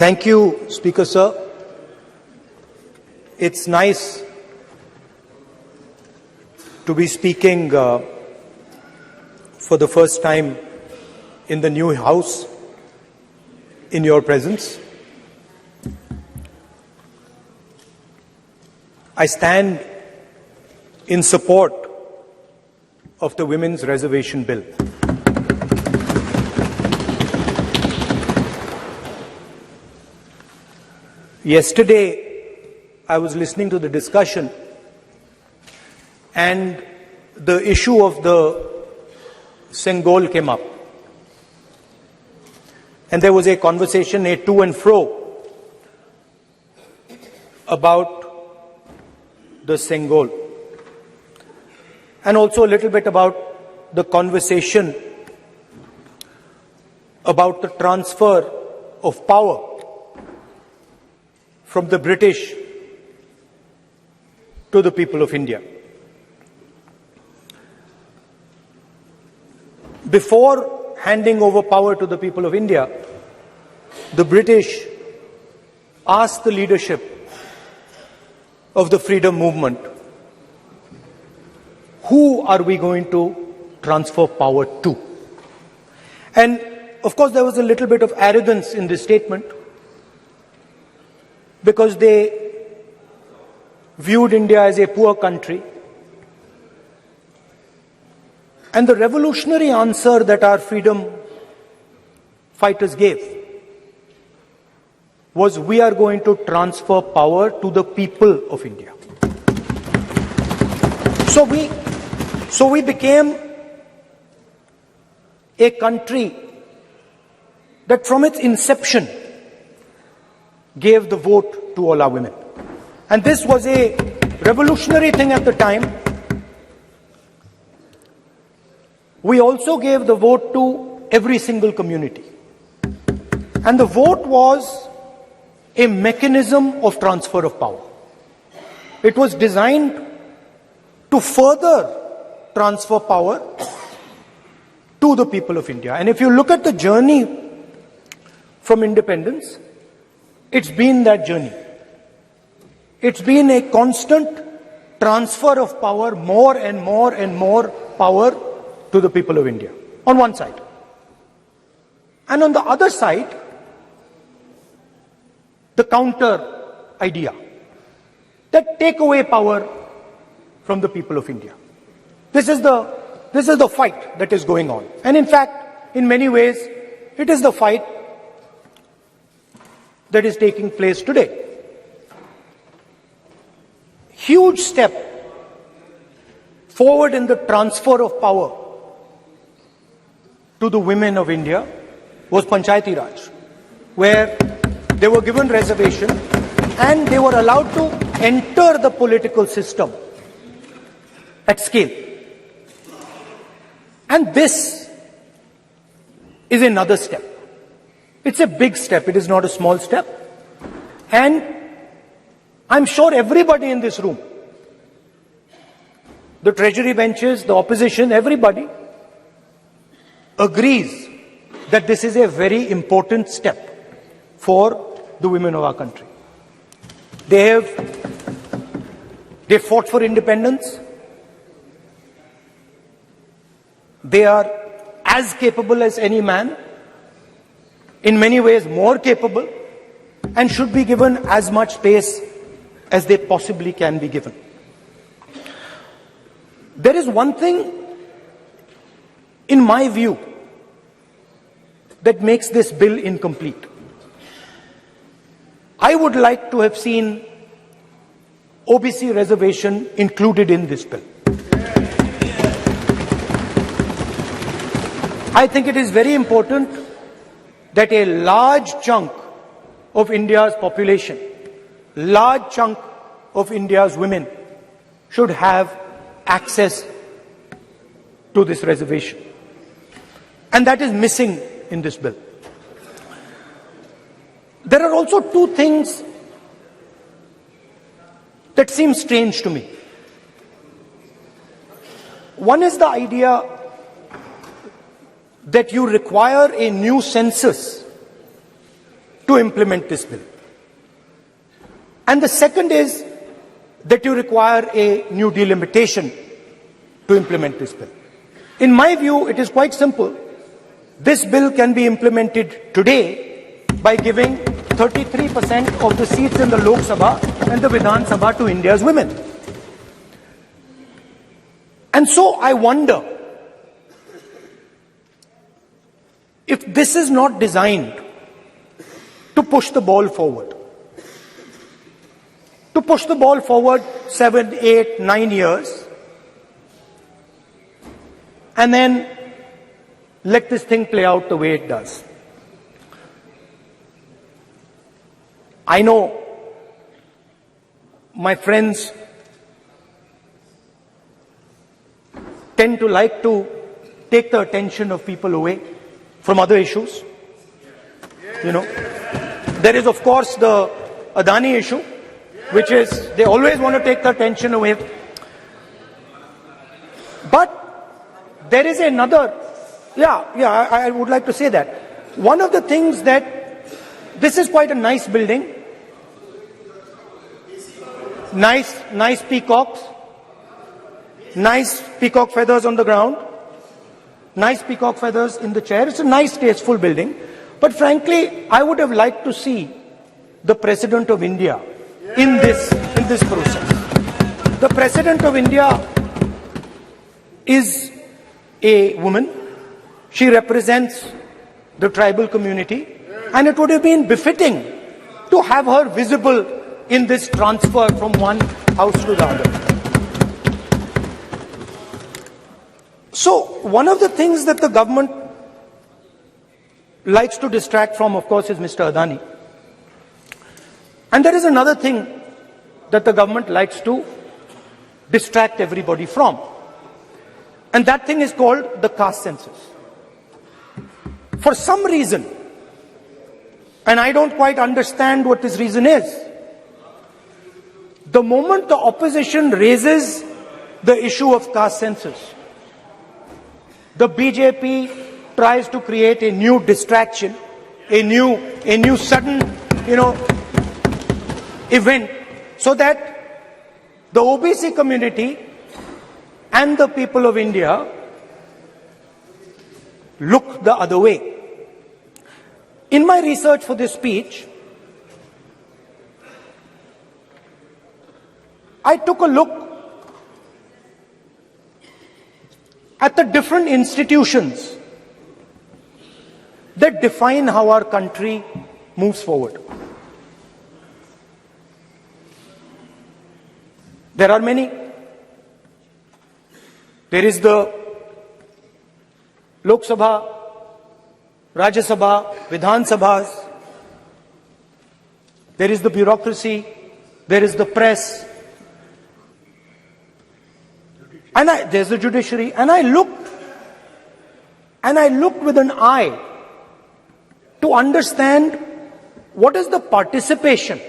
Thank you, Speaker Sir. It's nice to be speaking for the first time in the new House in your presence. I stand in support of the Women's Reservation Bill. Yesterday, I was listening to the discussion and the issue of the Sengol came up. And there was a conversation, a to and fro, about the Sengol. And also a little bit about the conversation about the transfer of power from the British to the people of India. Before handing over power to the people of India, the British asked the leadership of the freedom movement, who are we going to transfer power to? And of course there was a little bit of arrogance in this statement, because they viewed India as a poor country. And the revolutionary answer that our freedom fighters gave was, we are going to transfer power to the people of India. So we became a country that from its inception gave the vote to all our women. And this was a revolutionary thing at the time. We also gave the vote to every single community. And the vote was a mechanism of transfer of power. It was designed to further transfer power to the people of India. And if you look at the journey from independence, it's been that journey. It's been a constant transfer of power, more and more and more power to the people of India, on one side. And on the other side, the counter idea, that take away power from the people of India. This is the fight that is going on. And in fact, in many ways, it is the fight that is taking place today. Huge step forward in the transfer of power to the women of India was Panchayati Raj, where they were given reservation and they were allowed to enter the political system at scale. And this is another step. It's a big step, it is not a small step. And I'm sure everybody in this room, the treasury benches, the opposition, everybody agrees that this is a very important step for the women of our country. They fought for independence. They are as capable as any man, in many ways more capable, and should be given as much space as they possibly can be given. There is one thing, in my view, that makes this bill incomplete. I would like to have seen OBC reservation included in this bill. I think it is very important that a large chunk of India's population, large chunk of India's women should have access to this reservation. And that is missing in this bill. There are also two things that seem strange to me. One is the idea that you require a new census to implement this bill. And the second is that you require a new delimitation to implement this bill. In my view, it is quite simple. This bill can be implemented today by giving 33% of the seats in the Lok Sabha and the Vidhan Sabha to India's women. And so I wonder if this is not designed to push the ball forward. To push the ball forward 7, 8, 9 years, and then let this thing play out the way it does. I know my friends tend to like to take the attention of people away from other issues. You know, there is of course the Adani issue, which is they always want to take the attention away. But there is another, I would like to say that. One of the things that, this is quite a nice building. Nice peacocks. Nice peacock feathers on the ground. Nice peacock feathers in the chair. It's a nice, tasteful building. But frankly, I would have liked to see the President of India in this process. The President of India is a woman. She represents the tribal community, and it would have been befitting to have her visible in this transfer from one house to the other. So, one of the things that the government likes to distract from, of course, is Mr. Adani. And there is another thing that the government likes to distract everybody from. And that thing is called the caste census. For some reason, and I don't quite understand what this reason is, the moment the opposition raises the issue of caste census, the BJP tries to create a new distraction, a new sudden, event, so that the OBC community and the people of India look the other way. In my research for this speech, I took a look at the different institutions that define how our country moves forward. There are many. There is the Lok Sabha, Rajya Sabha, Vidhan Sabhas. There is the bureaucracy. There is the press. And there's the judiciary. And I looked with an eye to understand what is the participation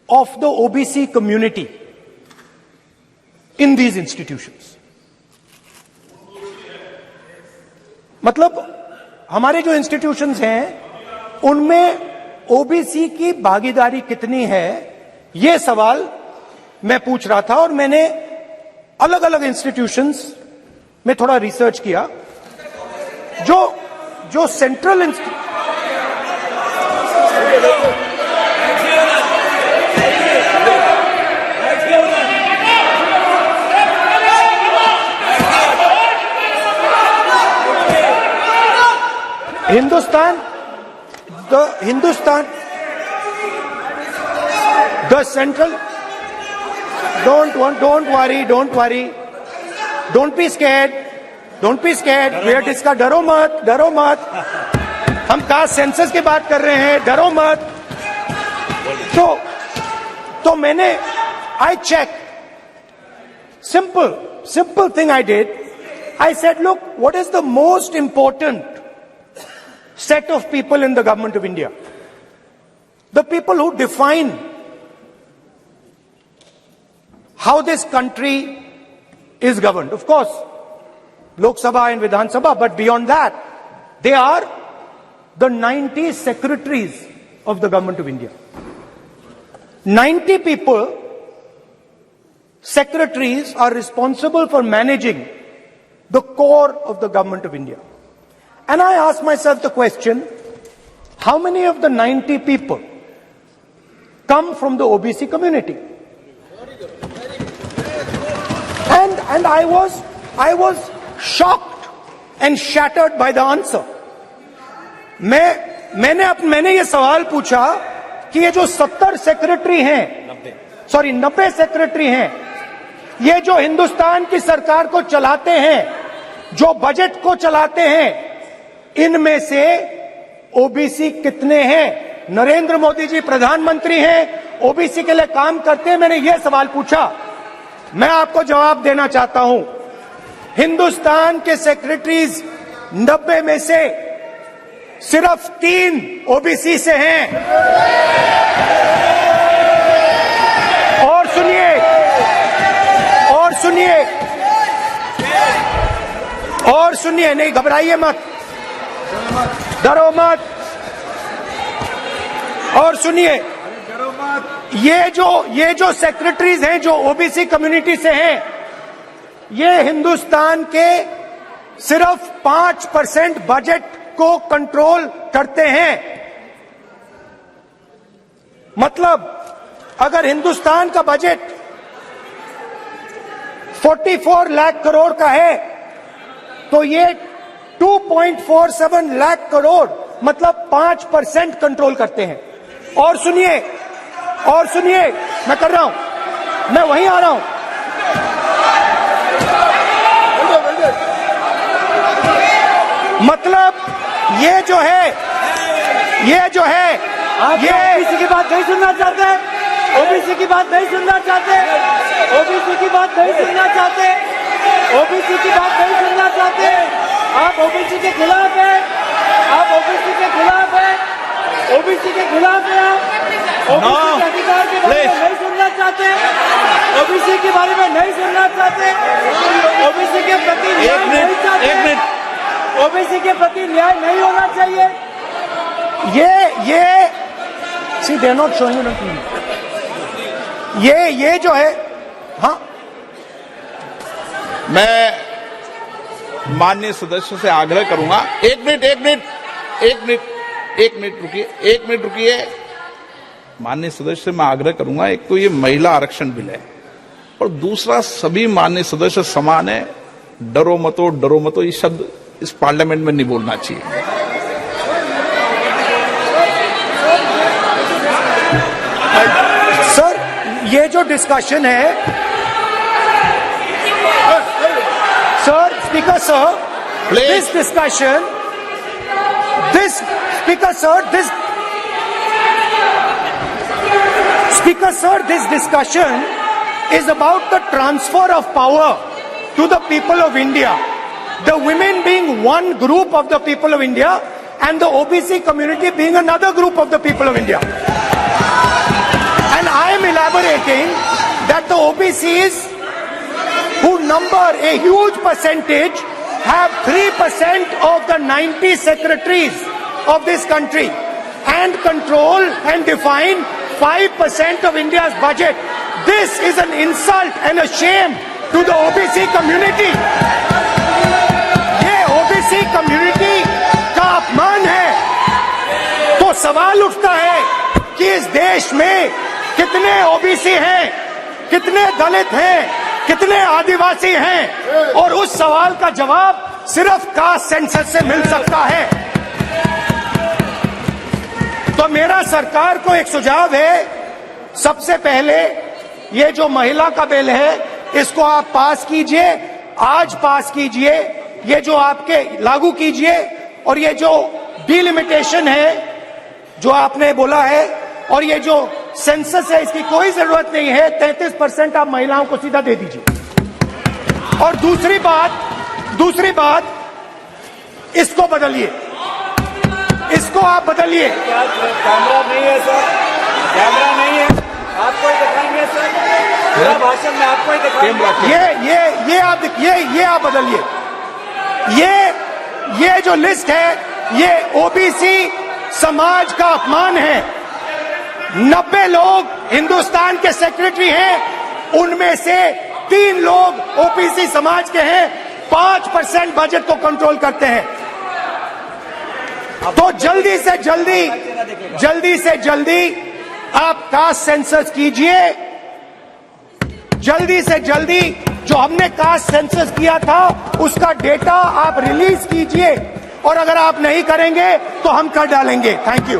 of the OBC community in these institutions. मतलब हमारे जो institutions हैं उनमें OBC की भागीदारी कितनी है, ये सवाल मैं पूछ रहा था और मैंने अलग अलग इंस्टीट्यूशंस में थोड़ा रिसर्च किया. जो central the central, don't worry, don't be scared, we are discussing, डरो मत, हम कास्ट सेंसस की बात कर रहे हैं, डरो मत. तो मैंने, I checked, simple thing I did. I said, look, what is the most important set of people in the government of India? The people who define how this country is governed. Of course, Lok Sabha and Vidhan Sabha, but beyond that, they are the 90 secretaries of the government of India. 90 people, secretaries, are responsible for managing the core of the government of India. And I ask myself the question, how many of the 90 people come from the OBC community? And I was shocked and shattered by the answer. मैंने ये सवाल पूछा कि ये जो 70 secretary हैं, 90 secretary हैं, ये जो हिंदुस्तान की सरकार को चलाते हैं, जो बजट को चलाते हैं, इनमें से ओबीसी कितने हैं? नरेंद्र मोदी जी प्रधानमंत्री हैं, ओबीसी के लिए काम करते हैं। मैंने ये सवाल पूछा। मैं आपको जवाब देना चाहता हूं, हिंदुस्तान के सेक्रेटरीज 90 में से सिर्फ 3 ओबीसी से हैं। और सुनिए, नहीं घबराइए मत, डरो मत, और सुनिए, ये जो सेक्रेटरीज हैं जो ओबीसी कम्युनिटी से हैं, ये हिंदुस्तान के सिर्फ 5% बजट को कंट्रोल करते हैं। मतलब अगर हिंदुस्तान का बजट 44 लाख करोड़ का है, तो ये 2.47 लाख करोड़, मतलब 5% कंट्रोल करते हैं। और सुनिए, मैं कर रहा हूं, मैं वहीं आ रहा हूं। मतलब ये जो है आप ओबीसी की बात नहीं सुनना चाहते, ओबीसी की बात नहीं सुनना चाहते, ओबीसी की बात नहीं सुनना चाहते, ओबीसी की बात नहीं सुनना चाहते। आप ओबीसी के खिलाफ हैं, आप ओबीसी के खिलाफ हैं, ओबीसी के खिलाफ हैं, आप ओबीसी के अधिकार के बारे में नहीं सुनना चाहते, ओबीसी के बारे में नहीं सुनना चाहते, ओबीसी के प्रति न्याय नहीं चाहते, ओबीसी के प्रति न्याय नहीं होना चाहिए। ये सी दे नॉट शोइंग इट, ये जो है, हाँ, मैं माननीय सदस्य से आग्रह करूंगा, एक मिनट रुकिए। माननीय सदस्य से मैं आग्रह करूंगा, एक तो ये महिला आरक्षण बिल है, और दूसरा सभी माननीय सदस्य समान है। डरो मतो ये शब्द इस पार्लियामेंट में नहीं बोलना चाहिए। सर, ये जो डिस्कशन है, sir, speaker sir, this discussion is about the transfer of power to the people of India. The women being one group of the people of India and the OBC community being another group of the people of India. And I am elaborating that the OBCs, who number a huge percentage, have 3% of the 90 secretaries of this country and control and define 5% of India's budget. This is an insult and a shame to the OBC community. ये OBC community का अपमान है। तो सवाल उठता है कि इस देश में कितने ओबीसी हैं, कितने दलित हैं, कितने आदिवासी हैं, और उस सवाल का जवाब सिर्फ कास्ट सेंसस से मिल सकता है। तो मेरा सरकार को एक सुझाव है, सबसे पहले ये जो महिला का बिल है, इसको आप पास कीजिए, आज पास कीजिए, ये जो आपके लागू कीजिए, और ये जो डिलिमिटेशन है जो आपने बोला है, और ये जो सेंसस है, इसकी कोई जरूरत नहीं है। 33% आप महिलाओं को सीधा दे दीजिए। और दूसरी बात, इसको बदलिए, इसको आप बदलिए। कैमरा नहीं है सर, कैमरा नहीं है, आपको ही दिखाएंगे सर, पूरा भाषण में आपको ही दिखाएंगे। ये आप बदलिए। ये जो लिस्ट है, ये ओबीसी समाज का अपमान है। 90 लोग हिंदुस्तान के सेक्रेटरी हैं, उनमें से 3 लोग ओबीसी समाज के हैं, 5% बजट को कंट्रोल करते हैं। तो जल्दी से जल्दी आप कास्ट सेंसस कीजिए, जल्दी से जल्दी जो हमने कास्ट सेंसस किया था उसका डेटा आप रिलीज कीजिए, और अगर आप नहीं करेंगे तो हम कर डालेंगे। Thank you.